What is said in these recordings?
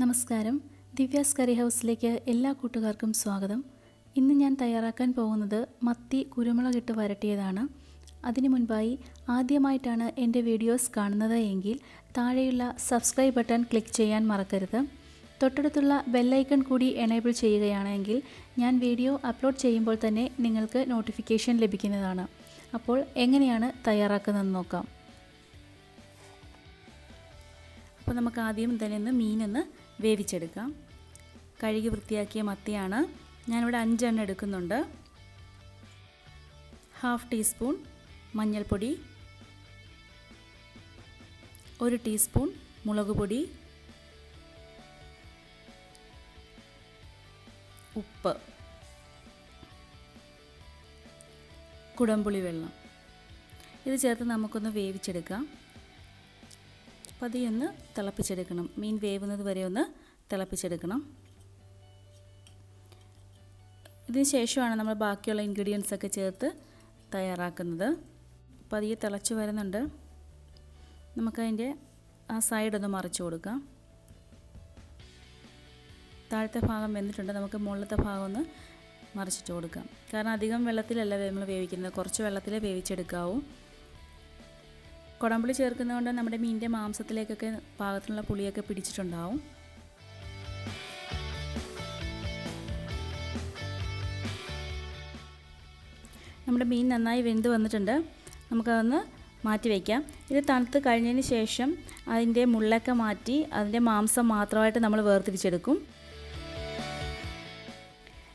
നമസ്കാരം, ദിവ്യാസ് കറി ഹൗസിലേക്ക് എല്ലാ കൂട്ടുകാർക്കും സ്വാഗതം. ഇന്ന് ഞാൻ തയ്യാറാക്കാൻ പോകുന്നത് മത്തി കുരുമുളകിട്ട് വരട്ടിയതാണ്. അതിനു മുൻപായി ആദ്യമായിട്ടാണ് എൻ്റെ വീഡിയോസ് കാണുന്നത് എങ്കിൽ താഴെയുള്ള സബ്സ്ക്രൈബ് ബട്ടൺ ക്ലിക്ക് ചെയ്യാൻ മറക്കരുത്. തൊട്ടടുത്തുള്ള ബെല്ലൈക്കൺ കൂടി എനേബിൾ ചെയ്യുകയാണെങ്കിൽ ഞാൻ വീഡിയോ അപ്ലോഡ് ചെയ്യുമ്പോൾ തന്നെ നിങ്ങൾക്ക് നോട്ടിഫിക്കേഷൻ ലഭിക്കുന്നതാണ്. അപ്പോൾ എങ്ങനെയാണ് തയ്യാറാക്കുന്നതെന്ന് നോക്കാം. അപ്പോൾ നമുക്ക് ആദ്യം തന്നെ മീനൊന്ന് വേവിച്ചെടുക്കാം. കഴുകി വൃത്തിയാക്കിയ മത്തിയാണ്. ഞാനിവിടെ 5 എണ്ണം എടുക്കുന്നുണ്ട്. 1/2 ടീസ്പൂൺ മഞ്ഞൾപ്പൊടി, 1 ടീസ്പൂൺ മുളക് പൊടി, ഉപ്പ്, കുടംപുളി വെള്ളം ഇത് ചേർത്ത് നമുക്കൊന്ന് വേവിച്ചെടുക്കാം. പതിയൊന്ന് തിളപ്പിച്ചെടുക്കണം. മീൻ വേവുന്നത് വരെ ഒന്ന് തിളപ്പിച്ചെടുക്കണം. ഇതിന് ശേഷമാണ് നമ്മൾ ബാക്കിയുള്ള ഇൻഗ്രീഡിയൻസ് ഒക്കെ ചേർത്ത് തയ്യാറാക്കുന്നത്. പതിയെ തിളച്ച് വരുന്നുണ്ട്. നമുക്കതിൻ്റെ ആ സൈഡൊന്ന് മറിച്ച് കൊടുക്കാം. താഴത്തെ ഭാഗം വെന്തിട്ടുണ്ട്. നമുക്ക് മുകളിലത്തെ ഭാഗം ഒന്ന് മറിച്ചിട്ട് കൊടുക്കാം. കാരണം അധികം വെള്ളത്തിലല്ല നമ്മൾ വേവിക്കുന്നത്, കുറച്ച് വെള്ളത്തിലേ വേവിച്ചെടുക്കാവൂ. കുടംപുളി ചേർക്കുന്നതുകൊണ്ട് നമ്മുടെ മീനിൻ്റെ മാംസത്തിലേക്കൊക്കെ പാകത്തിനുള്ള പുളിയൊക്കെ പിടിച്ചിട്ടുണ്ടാവും. നമ്മുടെ മീൻ നന്നായി വെന്ത് വന്നിട്ടുണ്ട്. നമുക്കതൊന്ന് മാറ്റി വയ്ക്കാം. ഇത് തണുത്ത് കഴിഞ്ഞതിന് ശേഷം അതിൻ്റെ മുള്ളൊക്കെ മാറ്റി അതിൻ്റെ മാംസം മാത്രമായിട്ട് നമ്മൾ വേർതിരിച്ചെടുക്കും.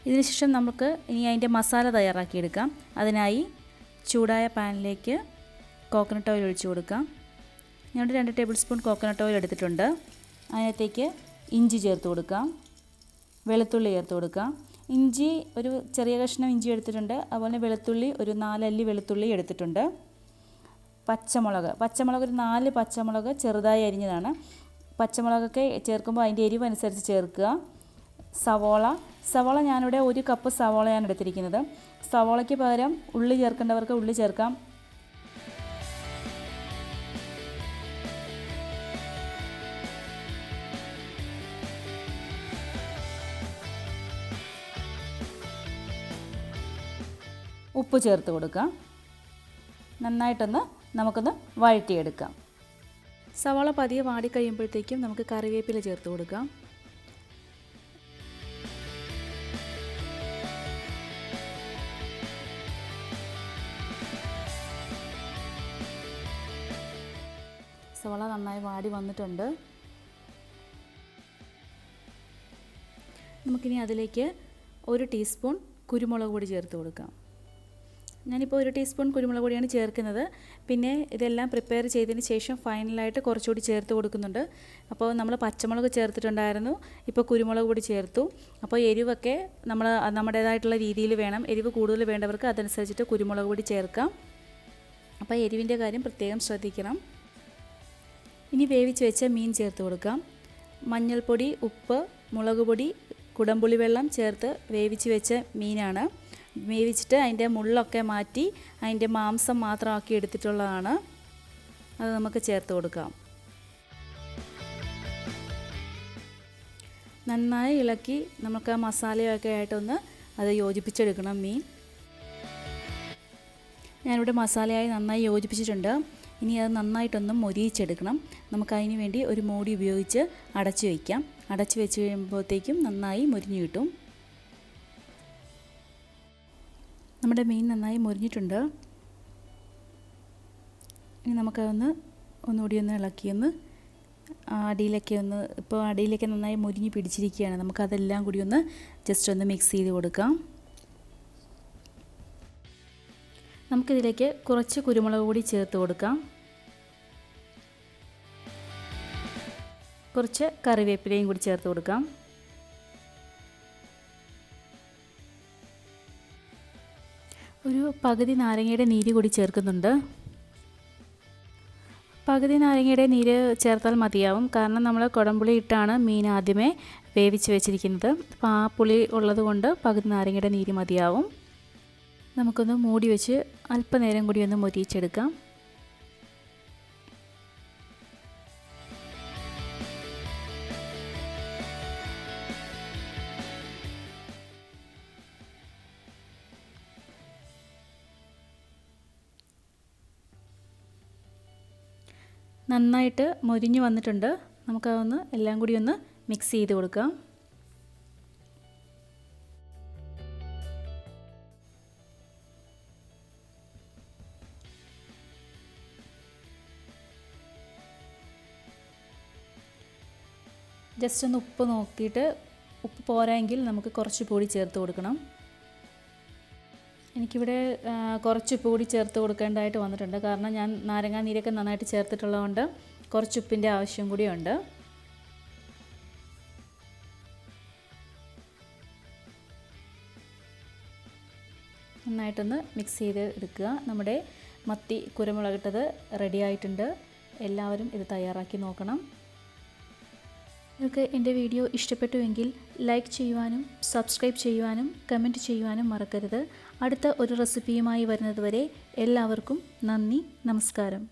ഇതിന് ശേഷം നമുക്ക് ഇനി അതിൻ്റെ മസാല തയ്യാറാക്കിയെടുക്കാം. അതിനായി ചൂടായ പാനിലേക്ക് കോക്കനട്ട് ഓയിൽ ഒഴിച്ച് കൊടുക്കാം. ഞാനിവിടെ 2 ടേബിൾ സ്പൂൺ കോക്കനട്ട് ഓയിൽ എടുത്തിട്ടുണ്ട്. അതിനകത്തേക്ക് ഇഞ്ചി ചേർത്ത് കൊടുക്കാം, വെളുത്തുള്ളി ചേർത്ത് കൊടുക്കാം. ഇഞ്ചി ഒരു ചെറിയ കഷ്ണം ഇഞ്ചി എടുത്തിട്ടുണ്ട്. അതുപോലെ വെളുത്തുള്ളി ഒരു 4 അല്ലി വെളുത്തുള്ളി എടുത്തിട്ടുണ്ട്. പച്ചമുളക് ഒരു 4 പച്ചമുളക് ചെറുതായി അരിഞ്ഞതാണ്. പച്ചമുളകൊക്കെ ചേർക്കുമ്പോൾ അതിൻ്റെ എരിവ് അനുസരിച്ച് ചേർക്കുക. സവോള ഞാനിവിടെ 1 കപ്പ് സവോളയാണ് എടുത്തിരിക്കുന്നത്. സവോളയ്ക്ക് പകരം ഉള്ളി ചേർക്കേണ്ടവർക്ക് ഉള്ളി ചേർക്കാം. ഉപ്പ് ചേർത്ത് കൊടുക്കാം. നന്നായിട്ടൊന്ന് നമുക്കൊന്ന് വഴറ്റിയെടുക്കാം. സവാള പതിയെ വാടിക്കഴിയുമ്പോഴത്തേക്കും നമുക്ക് കറിവേപ്പില ചേർത്ത് കൊടുക്കാം. സവാള നന്നായി വാടി വന്നിട്ടുണ്ട്. നമുക്കിനി അതിലേക്ക് 1 ടീസ്പൂൺ കുരുമുളക് പൊടി ചേർത്ത് കൊടുക്കാം. ഞാനിപ്പോൾ 1 ടീസ്പൂൺ കുരുമുളക് പൊടിയാണ് ചേർക്കുന്നത്. പിന്നെ ഇതെല്ലാം പ്രിപ്പയർ ചെയ്തതിന് ശേഷം ഫൈനലായിട്ട് കുറച്ചുകൂടി ചേർത്ത് കൊടുക്കുന്നുണ്ട്. അപ്പോൾ നമ്മൾ പച്ചമുളക് ചേർത്തിട്ടുണ്ടായിരുന്നു, ഇപ്പോൾ കുരുമുളക് പൊടി ചേർത്തു. അപ്പോൾ എരിവൊക്കെ നമ്മുടേതായിട്ടുള്ള രീതിയിൽ വേണം. എരിവ് കൂടുതൽ വേണ്ടവർക്ക് അതനുസരിച്ചിട്ട് കുരുമുളക് പൊടി ചേർക്കാം. അപ്പോൾ എരിവിൻ്റെ കാര്യം പ്രത്യേകം ശ്രദ്ധിക്കണം. ഇനി വേവിച്ച് വെച്ച മീൻ ചേർത്ത് കൊടുക്കാം. മഞ്ഞൾപ്പൊടി, ഉപ്പ്, മുളക് പൊടി, കുടംപുളി വെള്ളം ചേർത്ത് വേവിച്ച് വെച്ച മീനാണ്. വേവിച്ചിട്ട് അതിൻ്റെ മുള്ളൊക്കെ മാറ്റി അതിൻ്റെ മാംസം മാത്രമാക്കി എടുത്തിട്ടുള്ളതാണ്. അത് നമുക്ക് ചേർത്ത് കൊടുക്കാം. നന്നായി ഇളക്കി നമുക്ക് ആ മസാലയൊക്കെ ആയിട്ടൊന്ന് അത് യോജിപ്പിച്ചെടുക്കണം മീൻ. ഞാനിവിടെ മസാലയായി നന്നായി യോജിപ്പിച്ചിട്ടുണ്ട്. ഇനി അത് നന്നായിട്ടൊന്ന് മൊരിയിച്ചെടുക്കണം. നമുക്കതിന് വേണ്ടി ഒരു മൂടി ഉപയോഗിച്ച് അടച്ചു വയ്ക്കാം. അടച്ചു വെച്ച് കഴിയുമ്പോഴത്തേക്കും നന്നായി മൊരിഞ്ഞു കിട്ടും. നമ്മുടെ മീൻ നന്നായി മൊരിഞ്ഞിട്ടുണ്ട്. ഇനി ഒന്നുകൂടി ഒന്ന് ഇളക്കിയൊന്ന് അടിയിലേക്ക് നന്നായി മൊരിഞ്ഞ് പിടിച്ചിരിക്കുകയാണ്. നമുക്കതെല്ലാം കൂടി ഒന്ന് ജസ്റ്റ് ഒന്ന് മിക്സ് ചെയ്ത് കൊടുക്കാം. നമുക്കിതിലേക്ക് കുറച്ച് കുരുമുളക് പൊടി ചേർത്ത് കൊടുക്കാം. കുറച്ച് കറിവേപ്പിലയും കൂടി ചേർത്ത് കൊടുക്കാം. ഒരു പകുതി നാരങ്ങയുടെ നീര് കൂടി ചേർക്കുന്നുണ്ട്. പകുതി നാരങ്ങയുടെ നീര് ചേർത്താൽ മതിയാവും. കാരണം നമ്മൾ കുടംപുളി ഇട്ടാണ് മീൻ ആദ്യമേ വേവിച്ച് വെച്ചിരിക്കുന്നത്. അപ്പോൾ ആ പുളി ഉള്ളത് കൊണ്ട് പകുതി നാരങ്ങയുടെ നീര് മതിയാവും. നമുക്കൊന്ന് മൂടി വെച്ച് അല്പനേരം കൂടി ഒന്ന് മൊരിയിച്ചെടുക്കാം. നന്നായിട്ട് മൊരിഞ്ഞ് വന്നിട്ടുണ്ട്. നമുക്കതൊന്ന് എല്ലാം കൂടി ഒന്ന് മിക്സ് ചെയ്ത് കൊടുക്കാം. ജസ്റ്റ് ഒന്ന് ഉപ്പ് നോക്കിയിട്ട് ഉപ്പ് പോരായെങ്കിൽ നമുക്ക് കുറച്ച് പൊടി ചേർത്ത് കൊടുക്കണം. എനിക്കിവിടെ കുറച്ച് ഉപ്പ് കൂടി ചേർത്ത് കൊടുക്കേണ്ടതായിട്ട് വന്നിട്ടുണ്ട്. കാരണം ഞാൻ നാരങ്ങാ നീരൊക്കെ നന്നായിട്ട് ചേർത്തിട്ടുള്ളതുകൊണ്ട് കുറച്ച് ഉപ്പിൻ്റെ ആവശ്യം കൂടിയുണ്ട്. നന്നായിട്ടൊന്ന് മിക്സ് ചെയ്ത് എടുക്കുക. നമ്മുടെ മത്തി കുരുമുളകിട്ടത് റെഡി ആയിട്ടുണ്ട്. എല്ലാവരും ഇത് തയ്യാറാക്കി നോക്കണം. നിങ്ങൾക്ക് എൻ്റെ വീഡിയോ ഇഷ്ടപ്പെട്ടുവെങ്കിൽ ലൈക്ക് ചെയ്യുവാനും സബ്സ്ക്രൈബ് ചെയ്യുവാനും കമൻറ്റ് ചെയ്യുവാനും മറക്കരുത്. അടുത്ത ഒരു റെസിപ്പിയുമായി വരുന്നതുവരെ എല്ലാവർക്കും നന്ദി, നമസ്കാരം.